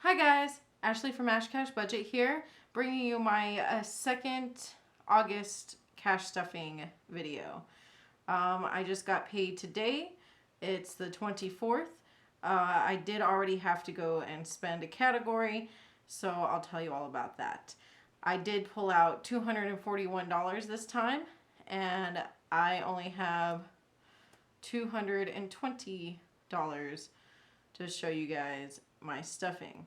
Hi guys, Ashley from Ash Cash Budget here, bringing you my second August cash stuffing video. I just got paid today. It's the 24th. I did already have to go and spend a category, so I'll tell you all about that. I did pull out $241 this time, and I only have $220 to show you guys my stuffing.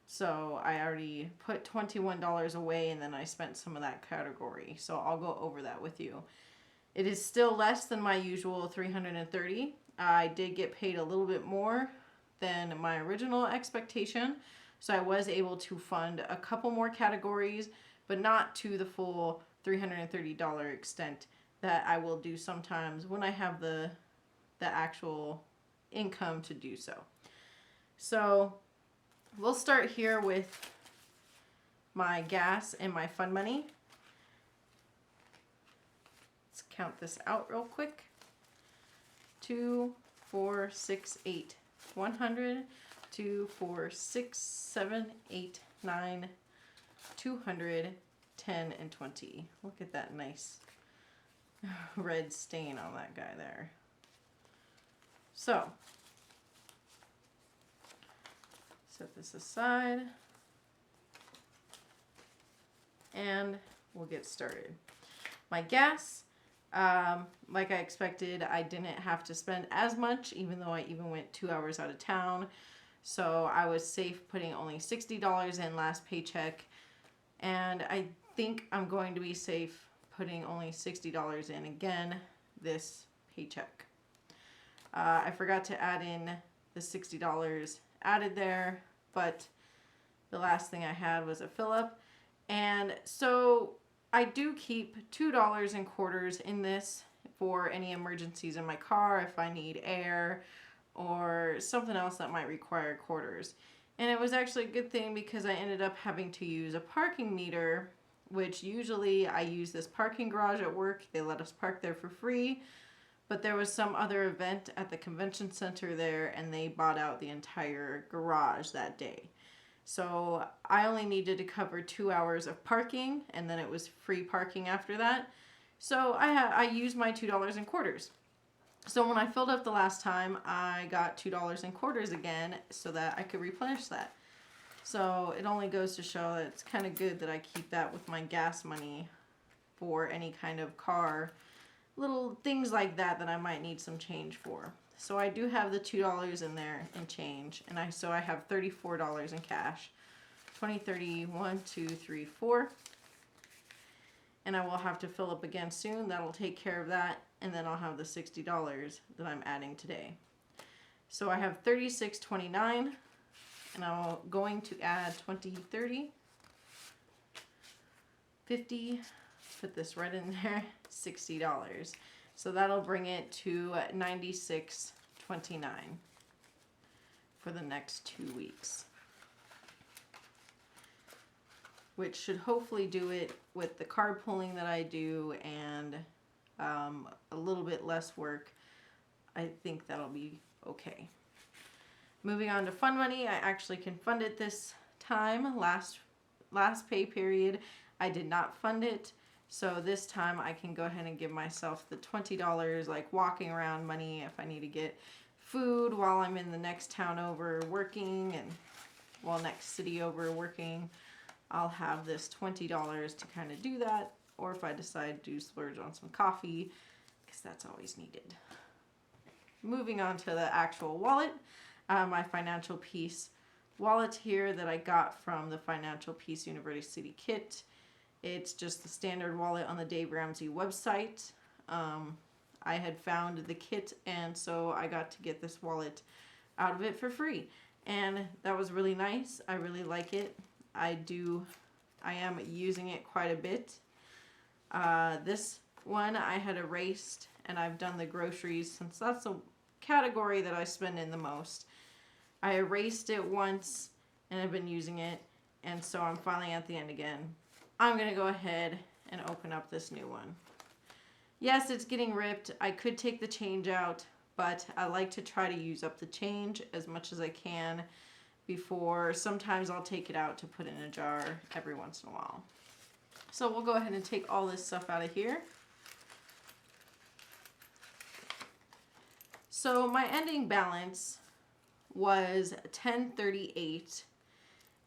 So I already put $21 away and then I spent some of that category. So I'll go over that with you. It is still less than my usual $330. I did get paid a little bit more than my original expectation. So I was able to fund a couple more categories, but not to the full $330 extent that I will do sometimes when I have the actual income to do so. So we'll start here with my gas and my fund money. Let's count this out real quick. 2, 4, 6, 8, 100, 2, 4, 6, 7, 8, 9, 200, 10, and 20. Look at that nice red stain on that guy there. So set this aside and we'll get started. My gas, like I expected, I didn't have to spend as much, even though I even went 2 hours out of town. So I was safe putting only $60 in last paycheck, and I think I'm going to be safe putting only $60 in again this paycheck. I forgot to add in the $60 added there, but the last thing I had was a fill up. And so I do keep $2 in quarters in this for any emergencies in my car, if I need air or something else that might require quarters. And it was actually a good thing because I ended up having to use a parking meter, which usually I use this parking garage at work. They let us park there for free. But there was some other event at the convention center there, and they bought out the entire garage that day. So I only needed to cover 2 hours of parking, and then it was free parking after that. So I used my $2 in quarters. So when I filled up the last time, I got $2 in quarters again so that I could replenish that. So it only goes to show that it's kind of good that I keep that with my gas money for any kind of car, little things like that I might need some change for. So I do have the $2 in there in change, and I have $34 in cash. 20, 30, 1, 2, 3, 4. And I will have to fill up again soon. That'll take care of that, and then I'll have the $60 that I'm adding today. So I have $36.29, and I'm going to add 20, 30, 50. Put this right in there, $60. So that'll bring it to $96.29 for the next 2 weeks, which should hopefully do it with the card pulling that I do and a little bit less work. I think that'll be okay. Moving on to fund money, I actually can fund it this time. Last pay period, I did not fund it. So this time I can go ahead and give myself the $20 like walking around money if I need to get food while I'm in the next town over working, and next city over working. I'll have this $20 to kind of do that, or if I decide to splurge on some coffee, because that's always needed. Moving on to the actual wallet, my Financial Peace wallet here that I got from the Financial Peace University kit. It's just the standard wallet on the Dave Ramsey website. I had found the kit, and so I got to get this wallet out of it for free. And that was really nice. I really like it. I am using it quite a bit. This one I had erased, and I've done the groceries since that's a category that I spend in the most. I erased it once, and I've been using it, and so I'm finally at the end again. I'm going to go ahead and open up this new one. Yes, it's getting ripped. I could take the change out, but I like to try to use up the change as much as I can before. Sometimes I'll take it out to put in a jar every once in a while. So we'll go ahead and take all this stuff out of here. So my ending balance was $10.38,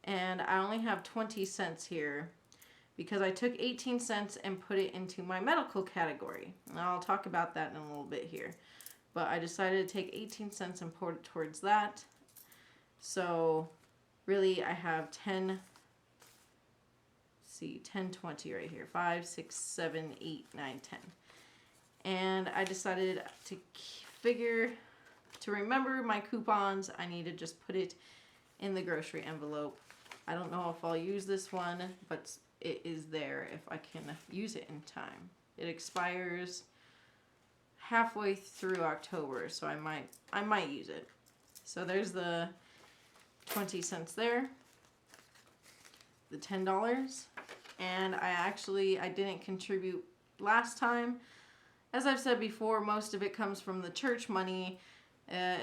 and I only have 20 cents here because I took 18 cents and put it into my medical category. And I'll talk about that in a little bit here. But I decided to take 18 cents and put it towards that. So really I have 10.20 right here. 5, 6, 7, 8, 9, 10. And I decided to remember my coupons, I need to just put it in the grocery envelope. I don't know if I'll use this one, but it is there if I can use it in time. It expires halfway through October, so I might use it. So there's the 20 cents there, the $10, and I didn't contribute last time. As I've said before, most of it comes from the church money,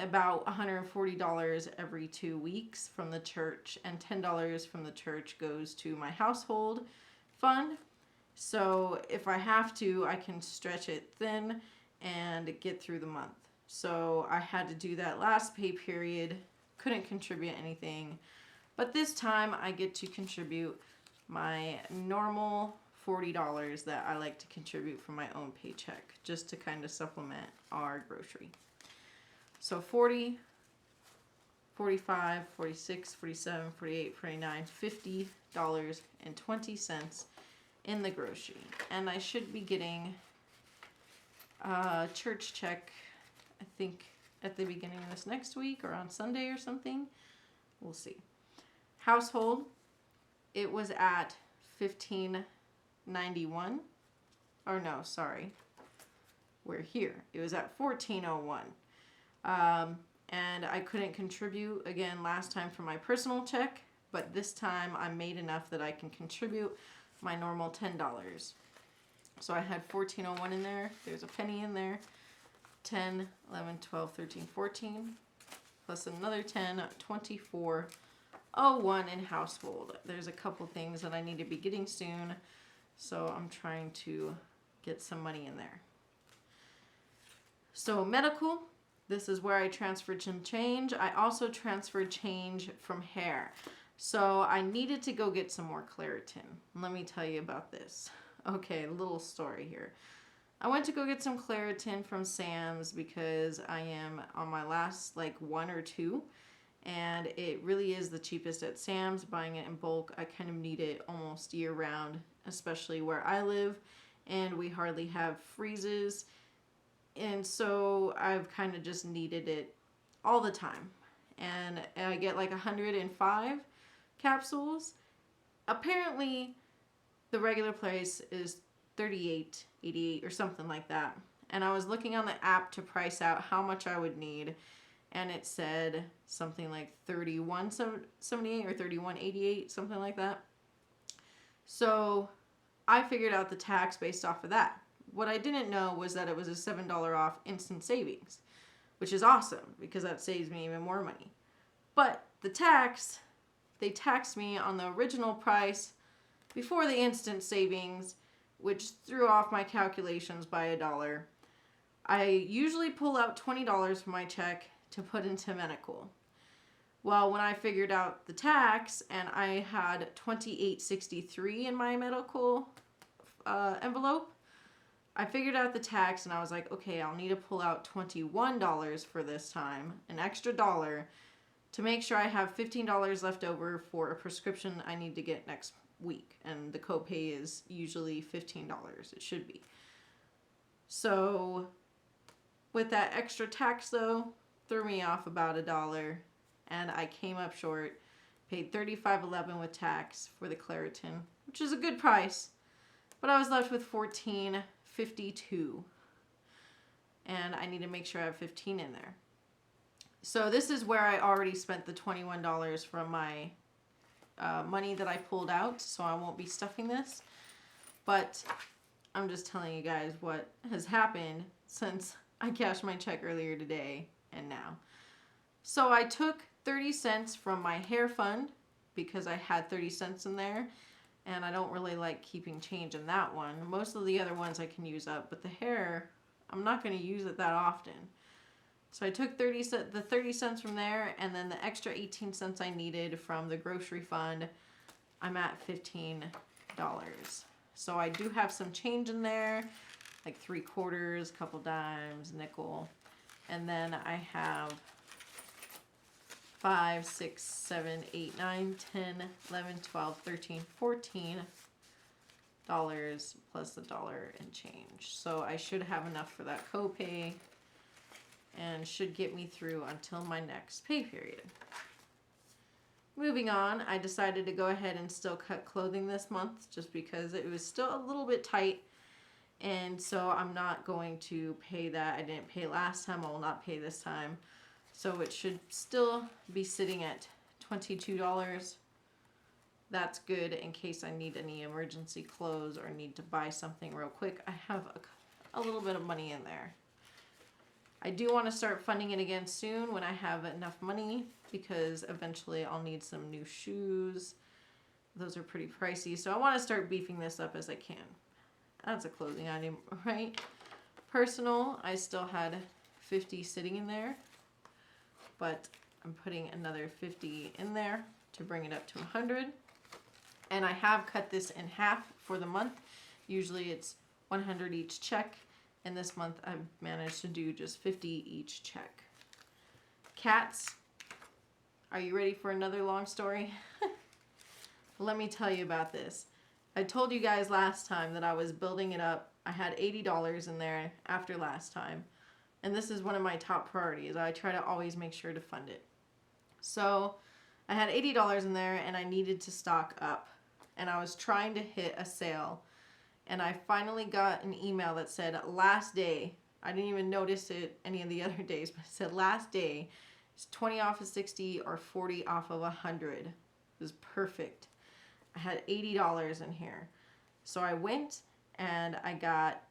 about $140 every 2 weeks from the church, and $10 from the church goes to my household fund. So if I have to, I can stretch it thin and get through the month. So I had to do that last pay period, couldn't contribute anything, but this time I get to contribute my normal $40 that I like to contribute from my own paycheck, just to kind of supplement our grocery. So 40, 45, 46, 47, 48, 49, $50.20 in the grocery. And I should be getting a church check, I think, at the beginning of this next week or on Sunday or something. We'll see. Household, it was at $15.91. Or no, sorry. We're here. It was at $14.01. And I couldn't contribute again last time for my personal check, but this time I made enough that I can contribute my normal $10. So I had $14.01 in there. There's a penny in there. 10, 11, 12, 13, 14. Plus another 10, 24.01 in household. There's a couple things that I need to be getting soon, so I'm trying to get some money in there. So medical, this is where I transferred some change. I also transferred change from hair. So I needed to go get some more Claritin. Let me tell you about this. Okay, a little story here. I went to go get some Claritin from Sam's because I am on my last one or two, and it really is the cheapest at Sam's. Buying it in bulk, I kind of need it almost year round, especially where I live, and we hardly have freezes. And so I've kind of just needed it all the time. And I get 105 capsules. Apparently, the regular price is $38.88 or something like that. And I was looking on the app to price out how much I would need, and it said something like $31.78 or $31.88, something like that. So I figured out the tax based off of that. What I didn't know was that it was a $7 off instant savings, which is awesome because that saves me even more money. But the tax, they taxed me on the original price before the instant savings, which threw off my calculations by $1. I usually pull out $20 from my check to put into medical. Well, when I figured out the tax and I had $28.63 in my medical envelope, I figured out the tax and I was like, okay, I'll need to pull out $21 for this time, an extra $1, to make sure I have $15 left over for a prescription I need to get next week. And the copay is usually $15. It should be. So with that extra tax though, threw me off about $1, and I came up short. Paid $35.11 with tax for the Claritin, which is a good price, but I was left with $14.52, and I need to make sure I have 15 in there. So this is where I already spent the $21 from my money that I pulled out, so I won't be stuffing this. But I'm just telling you guys what has happened since I cashed my check earlier today and now. So I took 30 cents from my hair fund because I had 30 cents in there, and I don't really like keeping change in that one. Most of the other ones I can use up, but the hair, I'm not going to use it that often. So I took the 30 cents from there, and then the extra 18 cents I needed from the grocery fund, I'm at $15. So I do have some change in there, like 3/4, couple dimes, nickel. And then I have 5, 6, 7, 8, 9, 10, 11, 12, 13, $14 plus $1 and change. So I should have enough for that copay and should get me through until my next pay period. Moving on, I decided to go ahead and still cut clothing this month just because it was still a little bit tight. And so I'm not going to pay that. I didn't pay last time. I will not pay this time. So it should still be sitting at $22. That's good in case I need any emergency clothes or need to buy something real quick. I have a little bit of money in there. I do want to start funding it again soon when I have enough money because eventually I'll need some new shoes. Those are pretty pricey. So I want to start beefing this up as I can. That's a clothing item, right? Personal, I still had 50 sitting in there, but I'm putting another 50 in there to bring it up to 100. And I have cut this in half for the month. Usually it's 100 each check, and this month I've managed to do just 50 each check. Cats, are you ready for another long story? Let me tell you about this. I told you guys last time that I was building it up. I had $80 in there after last time. And this is one of my top priorities. I try to always make sure to fund it. So I had $80 in there and I needed to stock up. And I was trying to hit a sale. And I finally got an email that said last day. I didn't even notice it any of the other days, but it said last day. It's 20 off of 60 or 40 off of 100. It was perfect. I had $80 in here. So I went and I got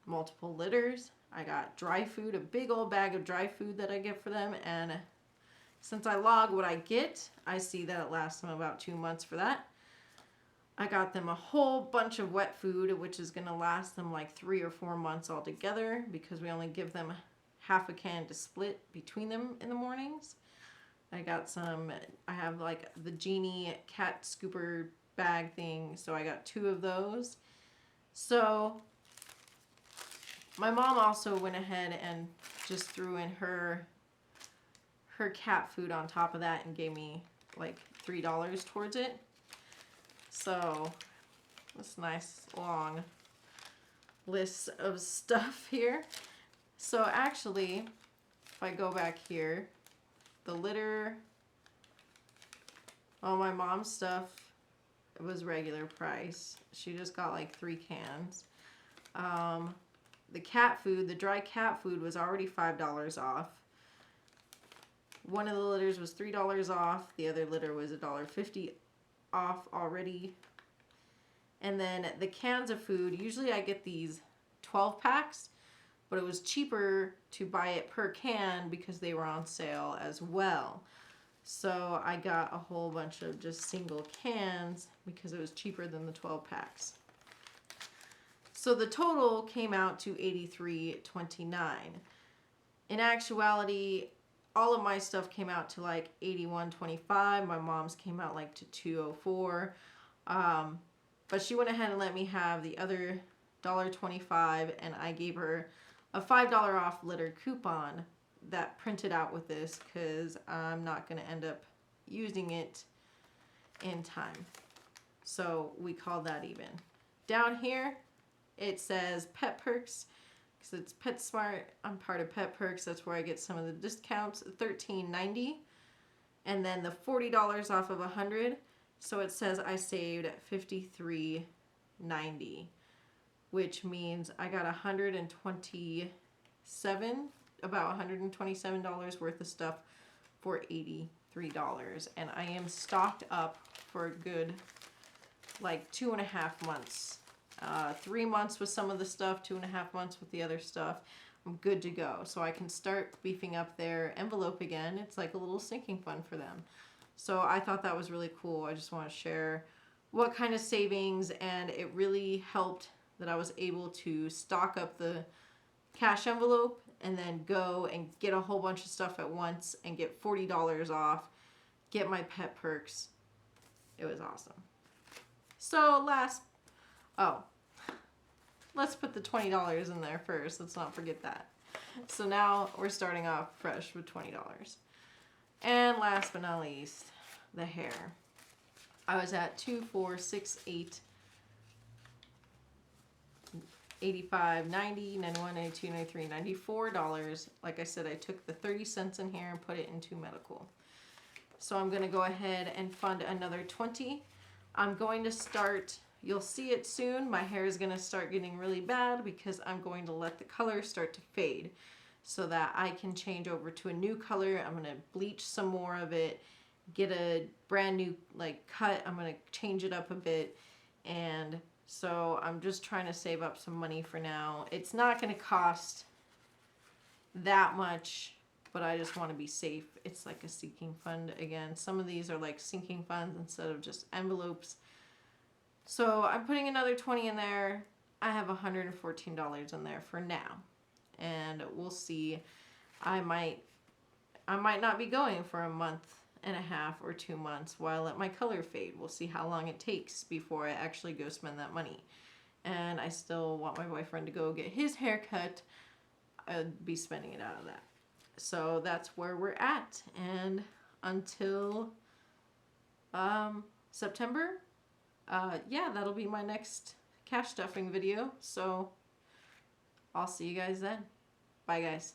multiple litters. I got dry food, a big old bag of dry food that I get for them. And since I log what I get, I see that it lasts them about 2 months for that. I got them a whole bunch of wet food, which is going to last them like 3 or 4 months altogether because we only give them half a can to split between them in the mornings. I got some, I have like the Genie cat scooper bag thing, so I got 2 of those. So my mom also went ahead and just threw in her cat food on top of that and gave me like $3 towards it. So this nice long list of stuff here. So actually, if I go back here, the litter, all my mom's stuff, it was regular price. She just got like 3 cans. The cat food, the dry cat food was already $5 off. One of the litters was $3 off. The other litter was $1.50 off already. And then the cans of food, usually I get these 12 packs, but it was cheaper to buy it per can because they were on sale as well. So I got a whole bunch of just single cans because it was cheaper than the 12 packs. So the total came out to $83.29. In actuality, all of my stuff came out to like $81.25. My mom's came out like to $204. But she went ahead and let me have the other $1.25, and I gave her a $5 off litter coupon that printed out with this because I'm not going to end up using it in time. So we called that even. Down here, it says Pet Perks because it's PetSmart. I'm part of Pet Perks. That's where I get some of the discounts, $13.90. And then the $40 off of 100. So it says I saved $53.90, which means I got about $127 worth of stuff for $83. And I am stocked up for a good like 2.5 months. 3 months with some of the stuff, 2.5 months with the other stuff. I'm good to go. So I can start beefing up their envelope again. It's like a little sinking fund for them. So I thought that was really cool. I just want to share what kind of savings, and it really helped that I was able to stock up the cash envelope and then go and get a whole bunch of stuff at once and get $40 off, get my pet perks. It was awesome. So let's put the $20 in there first. Let's not forget that. So now we're starting off fresh with $20. And last but not least, the hair. I was at 2, 4, 6, 8, 85, 90, 91, 92, 93, $94. Like I said, I took the 30 cents in here and put it into medical. So I'm going to go ahead and fund another 20. I'm going to start, you'll see it soon. My hair is going to start getting really bad because I'm going to let the color start to fade so that I can change over to a new color. I'm going to bleach some more of it, get a brand new like cut. I'm going to change it up a bit, and so I'm just trying to save up some money for now. It's not going to cost that much, but I just want to be safe. It's like a sinking fund again. Some of these are like sinking funds instead of just envelopes. So I'm putting another 20 in there. I have $114 in there for now, and we'll see. I might not be going for a month and a half or 2 months while I let my color fade. We'll see how long it takes before I actually go spend that money. And I still want my boyfriend to go get his hair cut. I'd be spending it out of that. So that's where we're at. And until September, yeah, that'll be my next cash stuffing video. So I'll see you guys then. Bye, guys.